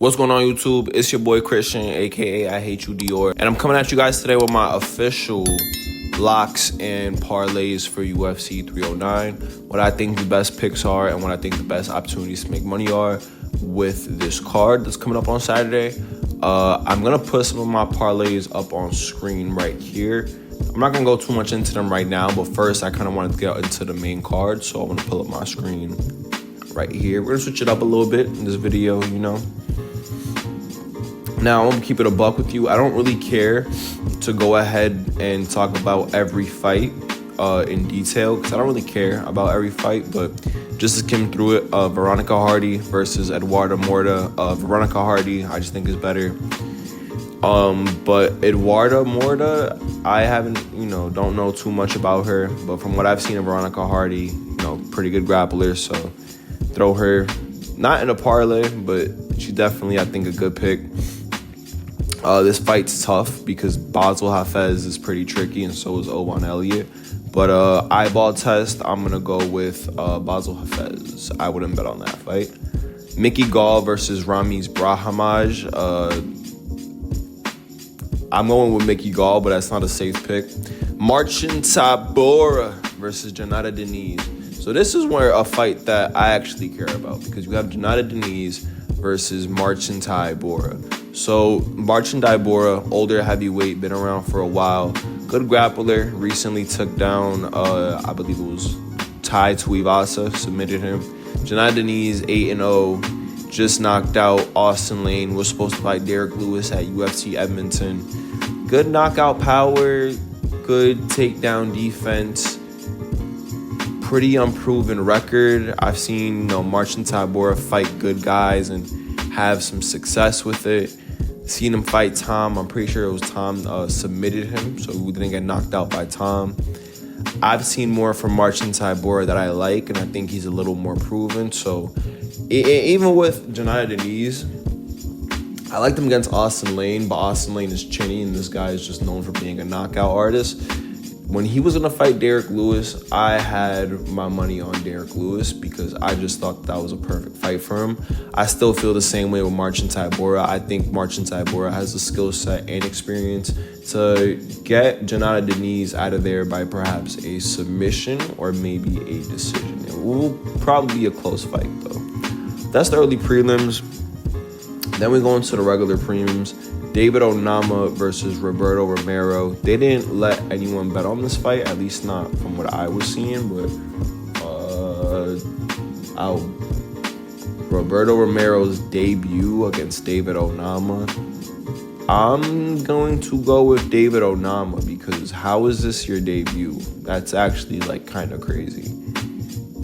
What's going on, YouTube? It's your boy Christian, aka I Hate You Dior, and I'm coming at you guys today with my official locks and parlays for UFC 309. What I think the best picks are and what I think the best opportunities to make money are with this card that's coming up on Saturday. I'm gonna put some of my parlays up on screen right here. I'm not gonna go too much into them right now, but first I kind of wanted to get into the main card, so I'm gonna pull up my screen right here. We're gonna switch it up a little bit in this video, you know. Now, I'm gonna keep it a buck with you. I don't really care to go ahead and talk about every fight in detail because I don't really care about every fight, but just to skim through it, Veronica Hardy versus Eduarda Morta. Veronica Hardy, I just think is better. But Eduarda Morta, I haven't, don't know too much about her, but from what I've seen of Veronica Hardy, pretty good grappler, so throw her, not in a parlay, but she definitely, I think, a good pick. This fight's tough because Basel Hafez is pretty tricky, and so is Oban Elliott. But eyeball test, I'm going to go with Basel Hafez. I wouldn't bet on that fight. Mickey Gall versus Ramiz Brahimaj. I'm going with Mickey Gall, but that's not a safe pick. Marcin Tybura versus Janata Deniz. So this is where a fight that I actually care about because you have Janata Deniz versus Marcin Tybura. So Marcin Tybura, older heavyweight, been around for a while. Good grappler. Recently took down, I believe it was Tai Tuivasa, submitted him. Janata Deniz, 8-0, just knocked out Austin Lane. Was supposed to fight Derek Lewis at UFC Edmonton. Good knockout power, good takedown defense. Pretty unproven record. I've seen Marcin Tybura fight good guys and have some success with it. Seen him fight Tom. I'm pretty sure it was Tom submitted him, so we didn't get knocked out by Tom. I've seen more from Marcin Tybura that I like, and I think he's a little more proven. So even with Janata Deniz, I liked him against Austin Lane, but Austin Lane is chinny, and this guy is just known for being a knockout artist. When he was going to fight Derek Lewis, I had my money on Derek Lewis because I just thought that was a perfect fight for him. I still feel the same way with Marcin Tybura. I think Marcin Tybura has the skill set and experience to get Janata Deniz out of there by perhaps a submission or maybe a decision. It will probably be a close fight, though. That's the early prelims. Then we go into the regular prelims. David Onama versus Roberto Romero. They didn't let anyone bet on this fight, at least not from what I was seeing, but Roberto Romero's debut against David Onama. I'm going to go with David Onama because how is this your debut? That's actually kind of crazy.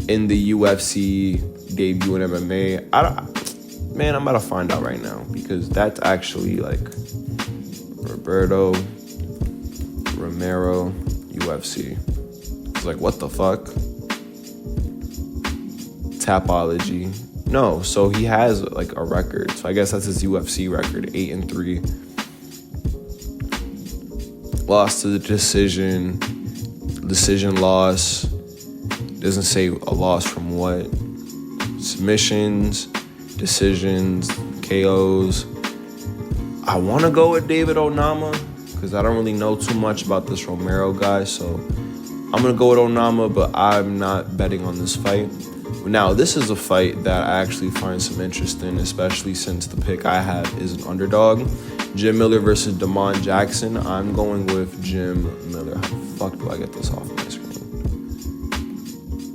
In the UFC debut in MMA, man, I'm about to find out right now because that's actually Roberto Romero UFC. It's what the fuck? Tapology. No, so he has a record. So I guess that's his UFC record, 8-3. Lost to the decision loss. Doesn't say a loss from what. Submissions, decisions, KOs. I want to go with David Onama because I don't really know too much about this Romero guy, so I'm going to go with Onama, but I'm not betting on this fight. Now, this is a fight that I actually find some interest in, especially since the pick I have is an underdog. Jim Miller versus Damon Jackson. I'm going with Jim Miller. How the fuck do I get this off my screen?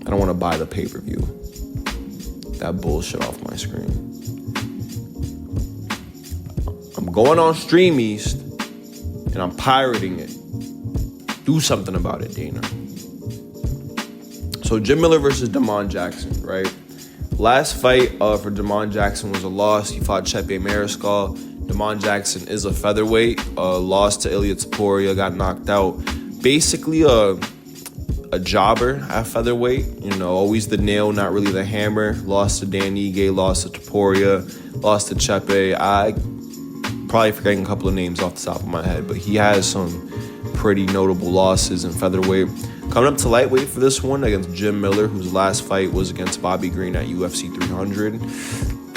I don't want to buy the pay-per-view. That bullshit off my screen. I'm going on Stream East, and I'm pirating it. Do something about it, Dana. So Jim Miller versus Damon Jackson, right? Last fight for Damon Jackson was a loss. He fought Stipe Miocic. Damon Jackson is a featherweight. Lost to Ilia Topuria, got knocked out. Basically a jobber at featherweight. Always the nail, not really the hammer. Lost to Dan Ige, lost to Topuria, lost to Stipe. I probably forgetting a couple of names off the top of my head, but he has some pretty notable losses in featherweight. Coming up to lightweight for this one against Jim Miller, whose last fight was against Bobby Green at UFC 300.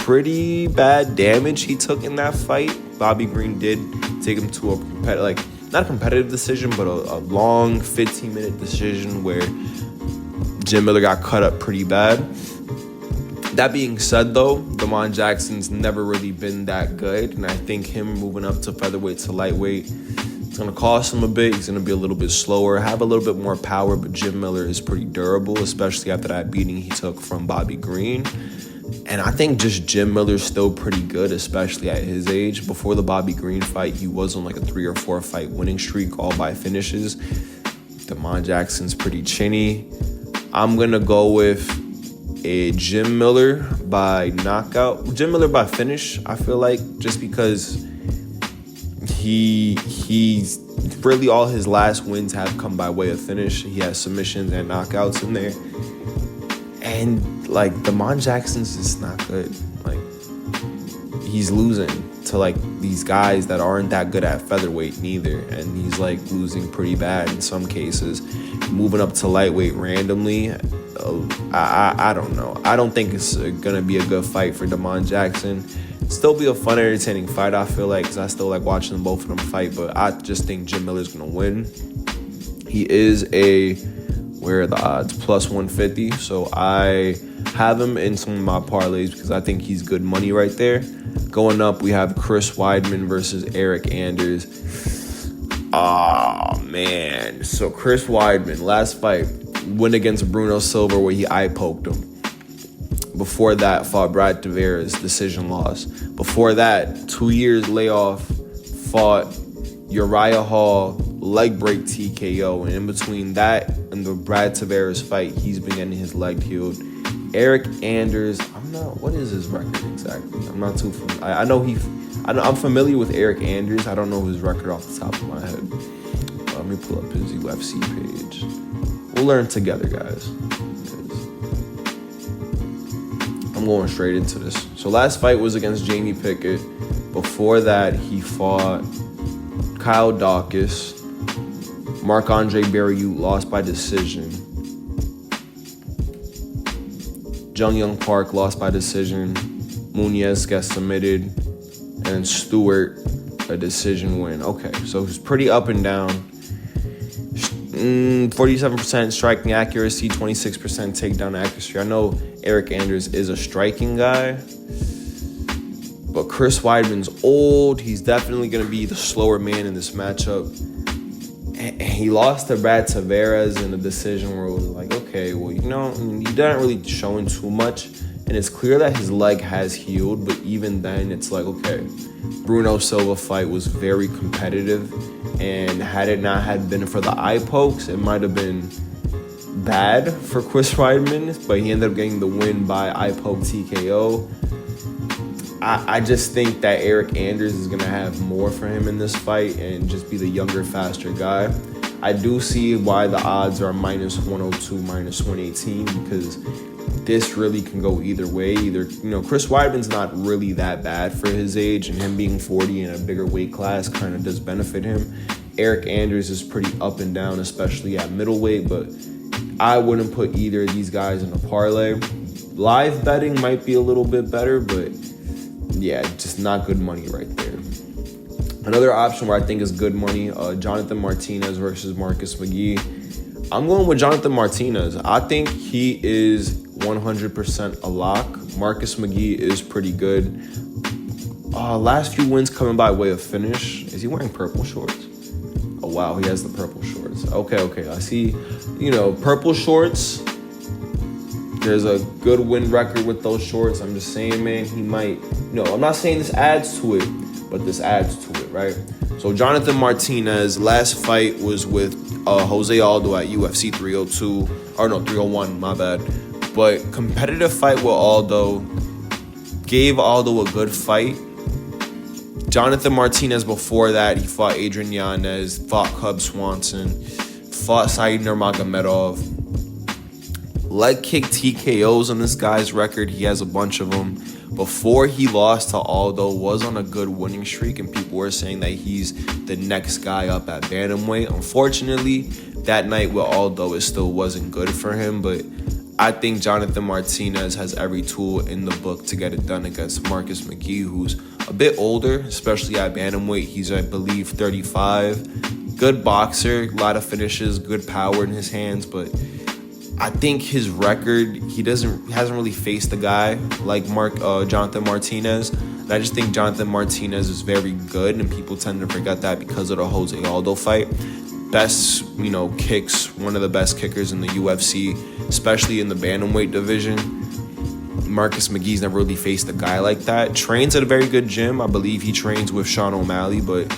pretty bad damage he took in that fight. Bobby Green did take him to a not a competitive decision, but a long 15-minute decision where Jim Miller got cut up pretty bad. That being said, though, Damon Jackson's never really been that good, and I think him moving up to featherweight to lightweight, it's going to cost him a bit. He's going to be a little bit slower, have a little bit more power, but Jim Miller is pretty durable, especially after that beating he took from Bobby Green. And I think just Jim Miller's still pretty good, especially at his age. Before the Bobby Green fight, he was on like a 3 or 4 fight winning streak, all by finishes. Damon Jackson's pretty chinny. I'm going to go with a Jim Miller by knockout. Jim Miller by finish, I feel like, just because he's really all his last wins have come by way of finish. He has submissions and knockouts in there. And, like, Damon Jackson's just not good. Like, he's losing to, like, these guys that aren't that good at featherweight neither. And he's, like, losing pretty bad in some cases. Moving up to lightweight randomly, I don't know. I don't think it's going to be a good fight for Damon Jackson. Still be a fun, entertaining fight, I feel like, because I still like watching both of them fight. But I just think Jim Miller's going to win. He is where are the odds? Plus 150. So I have him in some of my parlays because I think he's good money right there. Going up, we have Chris Weidman versus Eric Anders. Oh, man. So Chris Weidman, last fight, win against Bruno Silva where he eye-poked him. Before that, fought Brad Tavares, decision loss. Before that, 2 years layoff, fought Uriah Hall, leg break TKO. And in between that and the Brad Tavares fight, he's been getting his leg healed. Eric Anders, what is his record exactly? I'm not too familiar. I'm familiar with Eric Anders. I don't know his record off the top of my head. Let me pull up his UFC page. We'll learn together, guys. I'm going straight into this. So last fight was against Jamie Pickett. Before that, he fought Kyle Dawkins. Marc-Andre Barriou lost by decision. Jung Young Park lost by decision. Muniz gets submitted. And Stewart, a decision win. Okay, so it's pretty up and down. 47% striking accuracy, 26% takedown accuracy. I know Eric Anders is a striking guy, but Chris Weidman's old. He's definitely going to be the slower man in this matchup. And he lost to Brad Tavares in a decision where it was like, okay, well, he didn't really showing too much. And it's clear that his leg has healed, but even then, it's like, okay, Bruno Silva fight was very competitive. And had it not had been for the eye pokes, it might have been bad for Chris Weidman, but he ended up getting the win by eye poke TKO. I just think that Eric Anders is going to have more for him in this fight and just be the younger, faster guy. I do see why the odds are minus 102, minus 118, because this really can go either way. Chris Weidman's not really that bad for his age, and him being 40 in a bigger weight class kind of does benefit him. Eric Anders is pretty up and down, especially at middleweight, but I wouldn't put either of these guys in a parlay. Live betting might be a little bit better, but yeah, just not good money right there. Another option where I think is good money, Jonathan Martinez versus Marcus McGee. I'm going with Jonathan Martinez. I think he is 100% a lock. Marcus McGee is pretty good. Last few wins coming by way of finish. Is he wearing purple shorts? Oh, wow, he has the purple shorts. Okay. I see, purple shorts. There's a good win record with those shorts. I'm just saying, man, he might... I'm not saying this adds to it, but this adds to it, right? So Jonathan Martinez, last fight was with Jose Aldo at UFC 301, my bad. But competitive fight with Aldo, gave Aldo a good fight. Jonathan Martinez before that, he fought Adrian Yanez, fought Cub Swanson, fought Said Nurmagomedov. Leg kick TKOs on this guy's record. He has a bunch of them. Before he lost to Aldo, was on a good winning streak, and people were saying that he's the next guy up at bantamweight. Unfortunately, that night with Aldo, it still wasn't good for him, but I think Jonathan Martinez has every tool in the book to get it done against Marcus McGee, who's a bit older, especially at bantamweight. He's, I believe, 35. Good boxer, a lot of finishes, good power in his hands, but I think his record, he hasn't really faced a guy like Jonathan Martinez. And I just think Jonathan Martinez is very good, and people tend to forget that because of the Jose Aldo fight. Best, kicks, one of the best kickers in the UFC, especially in the bantamweight division. Marcus McGee's never really faced a guy like that. Trains at a very good gym. I believe he trains with Sean O'Malley, but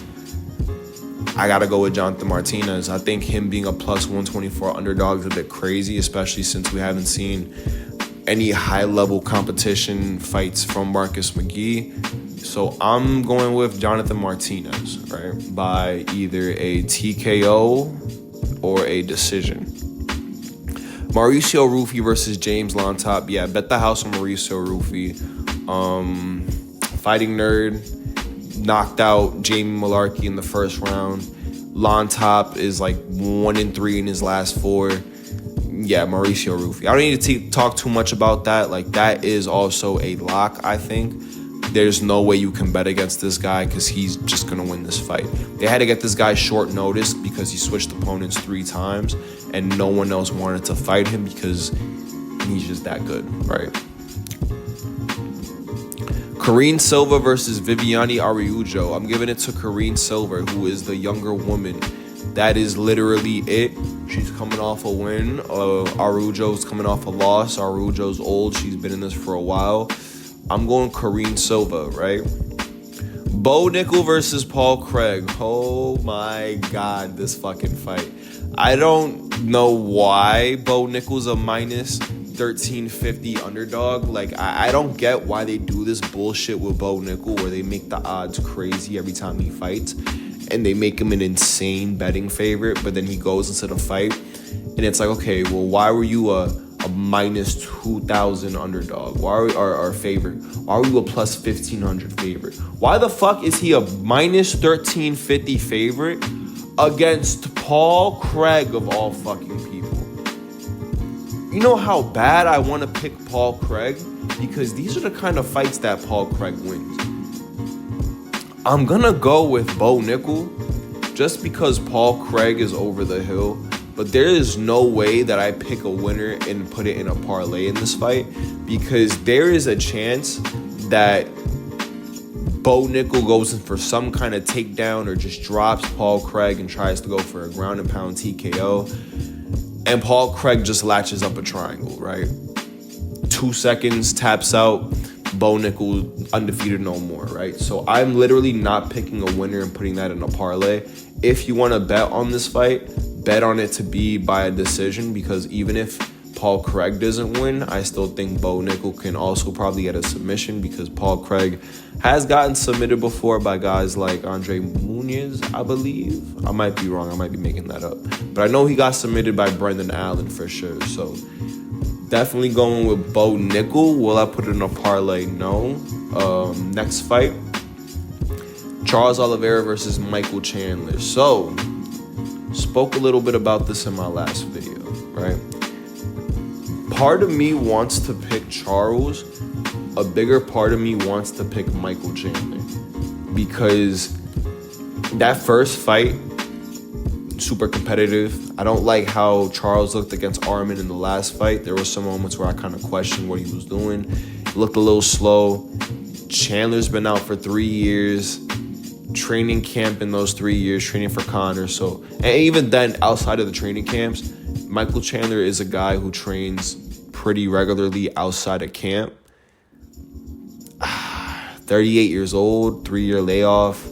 I got to go with Jonathan Martinez. I think him being a plus 124 underdog is a bit crazy, especially since we haven't seen any high-level competition fights from Marcus McGee. So I'm going with Jonathan Martinez, right, by either a TKO or a decision. Mauricio Rufy versus James Lontop. Yeah, bet the house on Mauricio Rufy. Fighting Nerd knocked out Jamie Malarkey in the first round. Lontop is like 1-3 in his last 4. Yeah, Mauricio Rufy. I don't need to talk too much about that. Like, that is also a lock, I think. There's no way you can bet against this guy because he's just going to win this fight. They had to get this guy short notice because he switched opponents 3 times, and no one else wanted to fight him because he's just that good, right? Karine Silva versus Viviane Araújo. I'm giving it to Karine Silva, who is the younger woman. That is literally it. She's coming off a win. Araújo's coming off a loss. Araújo's old. She's been in this for a while. I'm going Karine Silva, right? Bo Nickel versus Paul Craig. Oh my God, this fucking fight. I don't know why Bo Nickel's a minus 1350 underdog. Like, I don't get why they do this bullshit with Bo Nickel where they make the odds crazy every time he fights and they make him an insane betting favorite, but then he goes into the fight and it's like, okay, well, why were you a minus 2,000 underdog? Why are we our favorite? Why are you a plus 1,500 favorite? Why the fuck is he a minus 1,350 favorite against Paul Craig of all fucking people? You know how bad I want to pick Paul Craig? Because these are the kind of fights that Paul Craig wins. I'm gonna go with Bo Nickel just because Paul Craig is over the hill. But there is no way that I pick a winner and put it in a parlay in this fight because there is a chance that Bo Nickel goes in for some kind of takedown or just drops Paul Craig and tries to go for a ground and pound TKO. And Paul Craig just latches up a triangle, right? 2 seconds, taps out, Bo Nickel undefeated no more, right? So I'm literally not picking a winner and putting that in a parlay. If you want to bet on this fight, bet on it to be by a decision because even if Paul Craig doesn't win, I still think Bo Nickel can also probably get a submission because Paul Craig has gotten submitted before by guys like Andre Muniz, I believe. I might be wrong. I might be making that up. But I know he got submitted by Brendan Allen for sure. So definitely going with Bo Nickel. Will I put it in a parlay? No. Next fight, Charles Oliveira versus Michael Chandler. So spoke a little bit about this in my last video, right? Part of me wants to pick Charles. A bigger part of me wants to pick Michael Chandler because that first fight, super competitive. I don't like how Charles looked against Arman in the last fight. There were some moments where I kind of questioned what he was doing. He looked a little slow. Chandler's been out for 3 years. Training camp in those 3 years, training for Conor. So, and even then, outside of the training camps, Michael Chandler is a guy who trains pretty regularly outside of camp. 38 years old, 3-year layoff.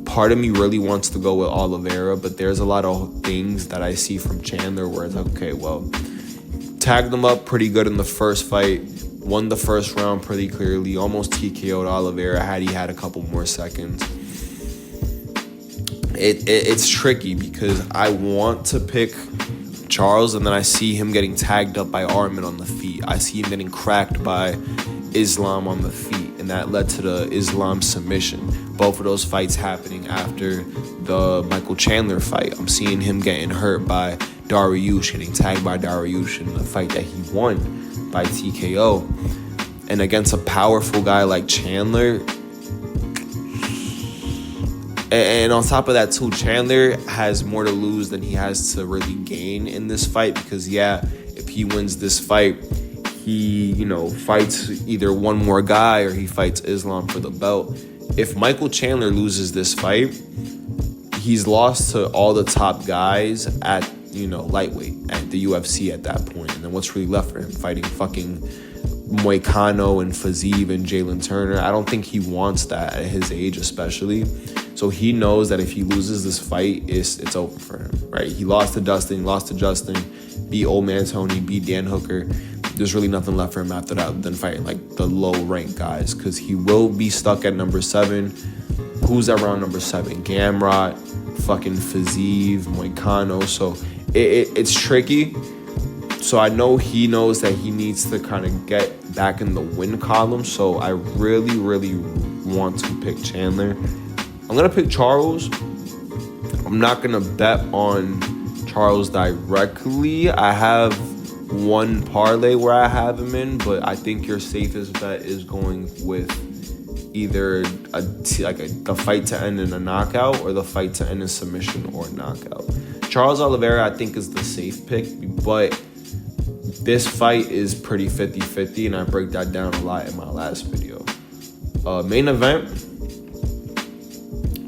Part of me really wants to go with Oliveira, but there's a lot of things that I see from Chandler where it's like, okay, well, tagged him up pretty good in the first fight. Won the first round pretty clearly. Almost TKO'd Oliveira had he had a couple more seconds. It's tricky because I want to pick Charles and then I see him getting tagged up by Arman on the feet. I see him getting cracked by Islam on the feet, and that led to the Islam submission. Both of those fights happening after the Michael Chandler fight. I'm seeing him getting hurt by Dariush, getting tagged by Dariush in the fight that he won by TKO. And against a powerful guy like Chandler. And on top of that too, Chandler has more to lose than he has to really gain in this fight, because if he wins this fight, he, fights either one more guy or he fights Islam for the belt. If Michael Chandler loses this fight, he's lost to all the top guys at, lightweight at the UFC at that point. And then what's really left for him? Fighting fucking Moicano and Fiziev and Jalen Turner. I don't think he wants that at his age, especially. So he knows that if he loses this fight, it's over for him, right? He lost to Dustin, beat Old Man Tony, beat Dan Hooker. There's really nothing left for him after that than fighting like the low-ranked guys, because he will be stuck at number 7. Who's around number 7? Gamrot, fucking Fiziev, Moicano. So it's tricky. So I know he knows that he needs to kind of get back in the win column. So I really, really want to pick Chandler. I'm going to pick Charles. I'm not going to bet on Charles directly. I have one parlay where I have him in, but I think your safest bet is going with either the fight to end in a knockout or the fight to end in submission or knockout. Charles Oliveira, I think, is the safe pick, but this fight is pretty 50-50, and I break that down a lot in my last video. Main event,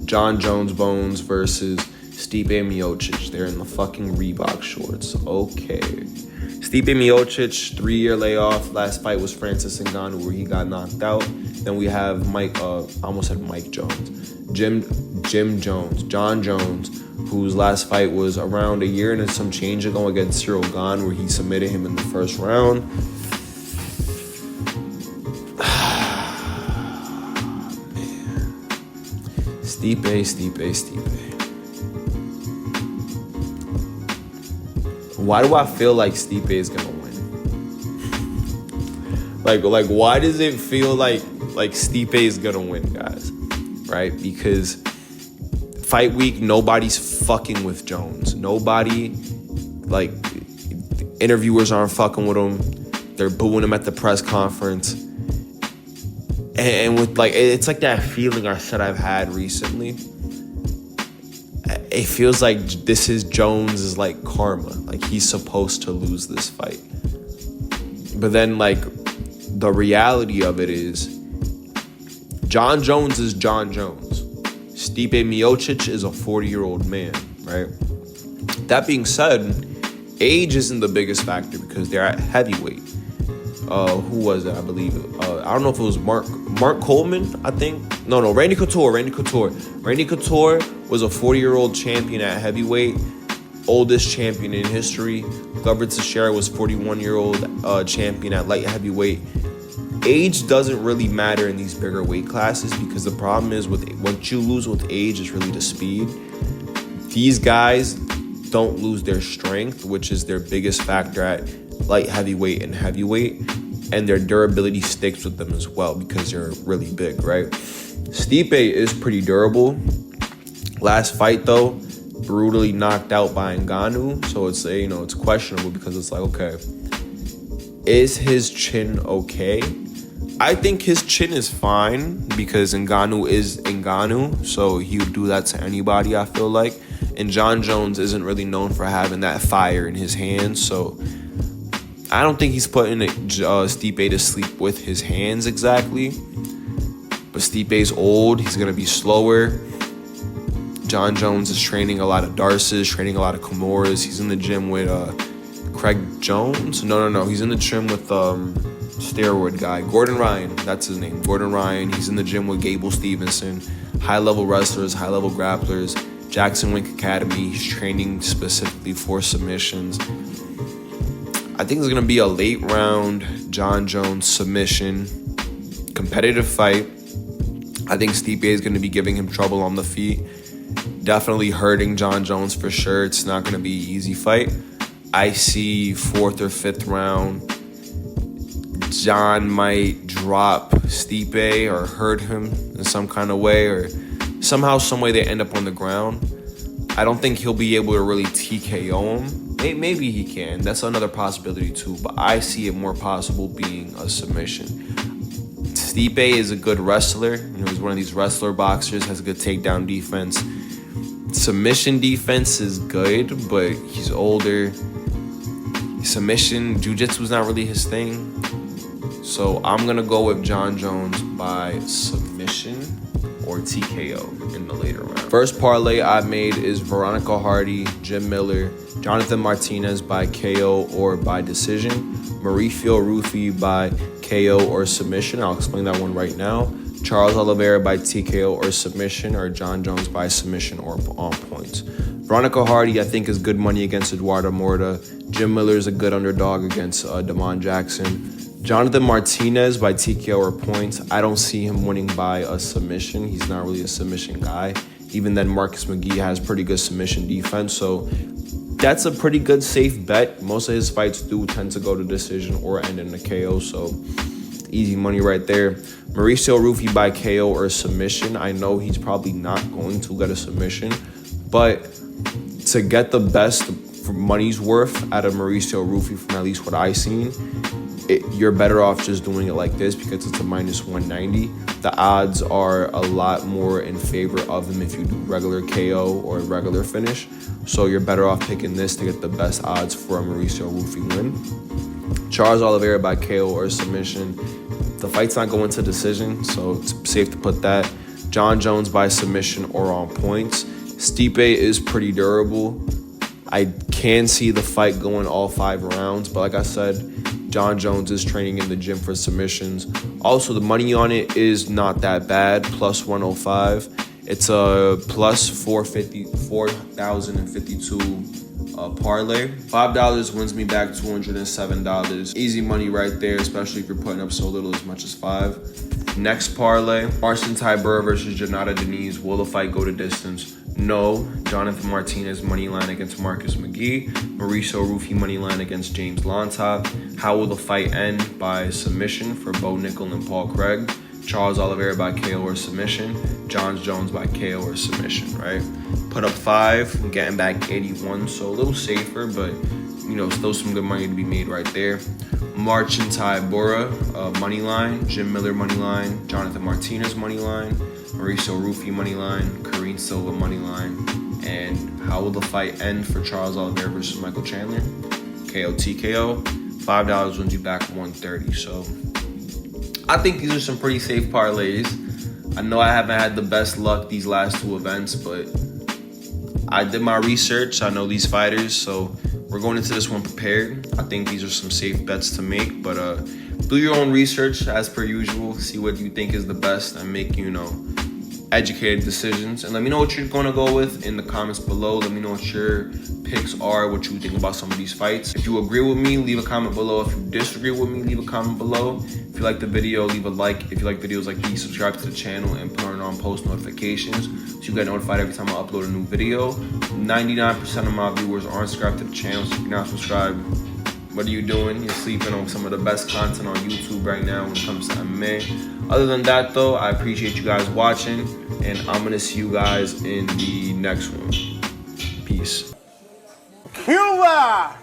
John Jones Bones versus Stipe Miocic. They're in the fucking Reebok shorts. Okay. Stipe Miocic, 3-year layoff. Last fight was Francis Ngannou, where he got knocked out. Then we have Mike Jones. John Jones, whose last fight was around a year and some change ago against Cyril Gane, where he submitted him in the first round. Stipe. Why do I feel like Stipe is gonna win? like why does it feel like Stipe is gonna win, guys? Right? Because fight week, nobody's fucking with Jones. Nobody, interviewers aren't fucking with him. They're booing him at the press conference. And with it's like that feeling I said I've had recently. It feels like this is Jones' karma. He's supposed to lose this fight. But then the reality of it is John Jones is John Jones. Stipe Miocic is a 40-year-old man, right? That being said, age isn't the biggest factor because they're at heavyweight. Who was it? I believe I don't know if it was Mark Coleman, I think. No, Randy Couture. Randy Couture was a 40-year-old champion at heavyweight, oldest champion in history. Glover Teixeira was 41-year-old champion at light heavyweight. Age doesn't really matter in these bigger weight classes, because the problem is once you lose with age, it's really the speed. These guys don't lose their strength, which is their biggest factor at light heavyweight and heavyweight, and their durability sticks with them as well because they're really big, right? Stipe is pretty durable. Last fight though, brutally knocked out by Ngannou, so it's it's questionable, because it's okay, is his chin okay? I think his chin is fine because Ngannou is Ngannou, so he would do that to anybody, I feel like. And John Jones isn't really known for having that fire in his hands, so I don't think he's putting Stipe to sleep with his hands exactly. But Stipe's old, he's going to be slower. John Jones is training a lot of Darces, training a lot of Kimuras. He's in the gym with Craig Jones. No. He's in the gym with steroid guy. Gordon Ryan, that's his name. Gordon Ryan. He's in the gym with Gable Stevenson. High-level wrestlers, high-level grapplers. Jackson Wink Academy. He's training specifically for submissions. I think it's going to be a late round John Jones submission. Competitive fight. I think Stipe is going to be giving him trouble on the feet. Definitely hurting John Jones for sure. It's not going to be an easy fight. I see 4th or 5th round, John might drop Stipe or hurt him in some kind of way, or somehow, some way they end up on the ground. I don't think he'll be able to really TKO him Maybe he can. That's another possibility too. But I see it more possible being a submission. Stipe is a good wrestler. He's one of these wrestler boxers, has a good takedown defense. Submission defense is good, but he's older. Submission, jiu-jitsu is not really his thing. So I'm going to go with Jon Jones by submission or TKO in the later round. First parlay I made is Veronica Hardy, Jim Miller, Jonathan Martinez by KO or by decision, Mauricio Rufy by KO or submission. I'll explain that one right now. Charles Oliveira by TKO or submission, or Jon Jones by submission or on points. Veronica Hardy, I think, is good money against Eduardo Morta. Jim Miller is a good underdog against Damon Jackson. Jonathan Martinez by TKO or points. I don't see him winning by a submission. He's not really a submission guy. Even then, Marcus McGee has pretty good submission defense, so that's a pretty good safe bet. Most of his fights do tend to go to decision or end in a KO, so easy money right there. Mauricio Rufy by KO or submission. I know he's probably not going to get a submission, but to get the best money's worth out of Mauricio Rufy from at least what I've seen, you're better off just doing it like this because it's a -190. The odds are a lot more in favor of him if you do regular KO or regular finish. So you're better off picking this to get the best odds for a Mauricio Rufy win. Charles Oliveira by KO or submission. The fight's not going to decision, so it's safe to put that. Jon Jones by submission or on points. Stipe is pretty durable. I can see the fight going all 5 rounds, but like I said, Jon Jones is training in the gym for submissions. Also, the money on it is not that bad, plus 105. It's a plus 4,052 parlay. $5 wins me back $207. Easy money right there, especially if you're putting up so little, as much as 5. Next parlay, Marcin Tybura versus Jonata Diniz. Will the fight go to distance? No. Jonathan Martinez moneyline against Marcus McGee. Mauricio Rufy moneyline against James Lontop. How will the fight end? By submission for Bo Nickel and Paul Craig. Charles Oliveira by KO or submission. Jon Jones by KO or submission, right? Put up 5, getting back 81, so a little safer, but still some good money to be made right there. Marcin Tybura money line, Jim Miller money line, Jonathan Martinez money line, Mauricio Rufy money line, Kareem Silva money line. And how will the fight end for Charles Oliveira versus Michael Chandler? KO TKO. $5 wins you back 130. So I think these are some pretty safe parlays. I know I haven't had the best luck these last 2 events, but I did my research. I know these fighters, so we're going into this one prepared. I think these are some safe bets to make, but do your own research as per usual. See what you think is the best and make, educated decisions. And let me know what you're going to go with in the comments below. Let me know what your picks are, what you think about some of these fights. If you agree with me, leave a comment below. If you disagree with me, leave a comment below. If you like the video, leave a like. If you like videos like these, subscribe to the channel and turn on post notifications so you get notified every time I upload a new video. 99% of my viewers aren't subscribed to the channel, so if you're not subscribed, what are you doing? You're sleeping on some of the best content on YouTube right now when it comes to MMA. Other than that, though, I appreciate you guys watching, and I'm going to see you guys in the next one. Peace. Cuba!